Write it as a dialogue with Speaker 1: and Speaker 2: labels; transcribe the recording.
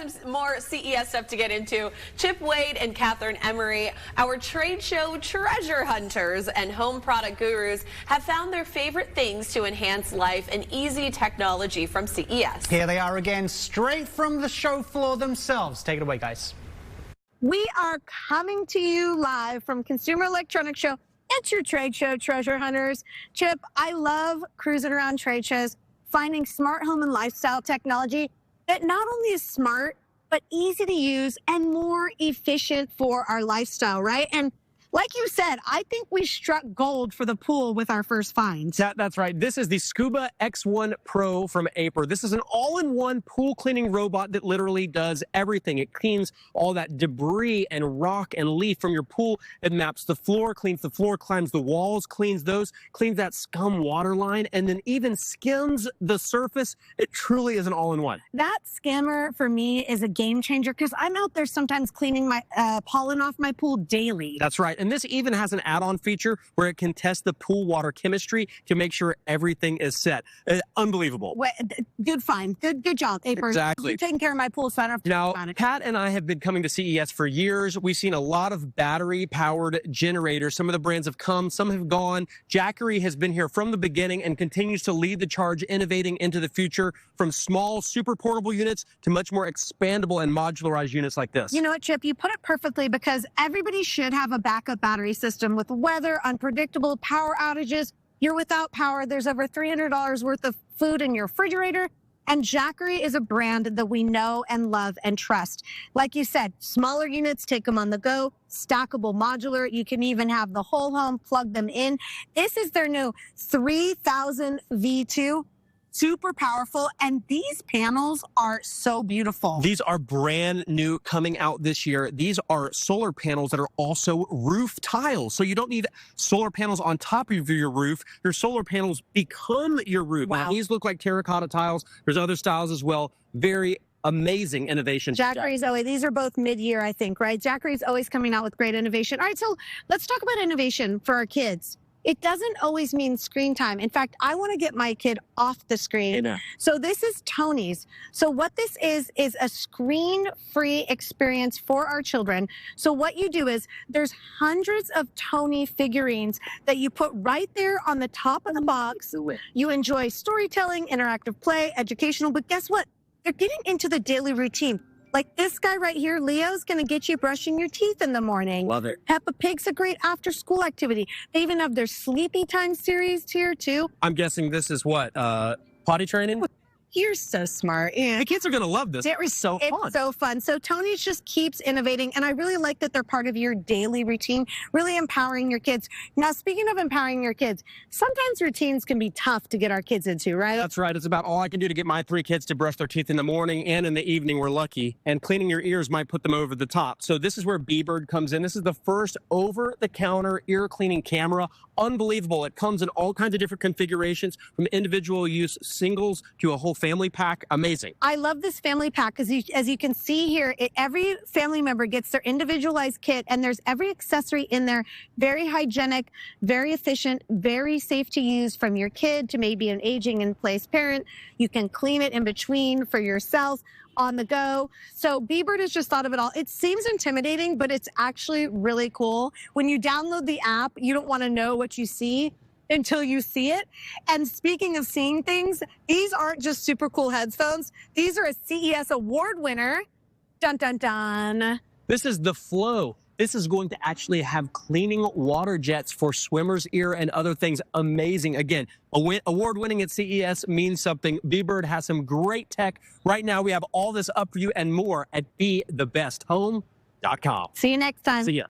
Speaker 1: some more CES stuff to get into. Chip Wade and Kathryn Emery, our trade show treasure hunters and home product gurus, have found their favorite things to enhance life and easy technology from CES.
Speaker 2: Here they are again, straight from the show floor themselves. Take it away, guys.
Speaker 3: We are coming to you live from Consumer Electronics Show. It's your trade show, treasure hunters. Chip, I love cruising around trade shows, finding smart home and lifestyle technology that not only is smart, but easy to use and more efficient for our lifestyle, right? And like you said, I think we struck gold for the pool with our first finds.
Speaker 4: That's right. This is the Scuba X1 Pro from Emery. This is an all-in-one pool cleaning robot that literally does everything. It cleans all that debris and rock and leaf from your pool. It maps the floor, cleans the floor, climbs the walls, cleans those, cleans that scum water line, and then even skims the surface. It truly is an all-in-one.
Speaker 3: That skimmer for me is a game changer because I'm out there sometimes cleaning my pollen off my pool daily.
Speaker 4: That's right. And this even has an add-on feature where it can test the pool water chemistry to make sure everything is set. Unbelievable.
Speaker 3: Good find. Good job, Emery.
Speaker 4: Exactly.
Speaker 3: You're taking care of my pool, so I don't have to
Speaker 4: Now,
Speaker 3: think about it.
Speaker 4: Pat and I have been coming to CES for years. We've seen a lot of battery-powered generators. Some of the brands have come, some have gone. Jackery has been here from the beginning and continues to lead the charge, innovating into the future from small, super portable units to much more expandable and modularized units like this.
Speaker 3: You know what, Chip? You put it perfectly because everybody should have a backup battery system. With weather, unpredictable power outages, you're without power. There's over $300 worth of food in your refrigerator. And Jackery is a brand that we know and love and trust. Like you said, smaller units, take them on the go, stackable modular. You can even have the whole home, plug them in. This is their new 3000 V2. Super powerful, and these panels are so beautiful.
Speaker 4: These are brand new, coming out this year. These are solar panels that are also roof tiles. So you don't need solar panels on top of your roof. Your solar panels become your roof.
Speaker 3: Wow.
Speaker 4: Now, these look like terracotta tiles. There's other styles as well. Very amazing innovation.
Speaker 3: Jackery's always, these are both mid-year, I think, right? Jackery's always coming out with great innovation. All right, so let's talk about innovation for our kids. It doesn't always mean screen time. In fact, I want to get my kid off the screen. So this is Tony's. So what this is a screen-free experience for our children. So what you do is there's hundreds of Tony figurines that you put right there on the top of the box. You enjoy storytelling, interactive play, educational, but guess what? They're getting into the daily routine. Like this guy right here, Leo's going to get you brushing your teeth in the morning.
Speaker 4: Love it.
Speaker 3: Peppa Pig's a great after-school activity. They even have their Sleepy Time series here, too.
Speaker 4: I'm guessing this is what, potty training?
Speaker 3: You're so smart. Yeah.
Speaker 4: The kids are going to love this. It's so fun.
Speaker 3: It's so fun. So Tony's just keeps innovating, and I really like that they're part of your daily routine, really empowering your kids. Now, speaking of empowering your kids, sometimes routines can be tough to get our kids into, right?
Speaker 4: That's right. It's about all I can do to get my 3 kids to brush their teeth in the morning and in the evening. We're lucky. And cleaning your ears might put them over the top. So this is where B-Bird comes in. This is the first over-the-counter ear cleaning camera. Unbelievable. It comes in all kinds of different configurations, from individual use singles to a whole family pack. Amazing.
Speaker 3: I love this family pack because as you can see here, every family member gets their individualized kit, and there's every accessory in there. Very hygienic, very efficient, very safe to use, from your kid to maybe an aging in place parent. You can clean it in between for yourself, on the go. So B-Bird has just thought of it all. It seems intimidating, but it's actually really cool. When you download the app, you don't want to know what you see until you see it. And speaking of seeing things, these aren't just super cool headphones. These are a CES award winner. Dun, dun, dun.
Speaker 4: This is the Flow. This is going to actually have cleaning water jets for swimmer's ear and other things. Amazing. Again, award-winning at CES means something. B-Bird has some great tech. Right now, we have all this up for you and more at BeTheBestHome.com.
Speaker 3: See you next time.
Speaker 4: See ya.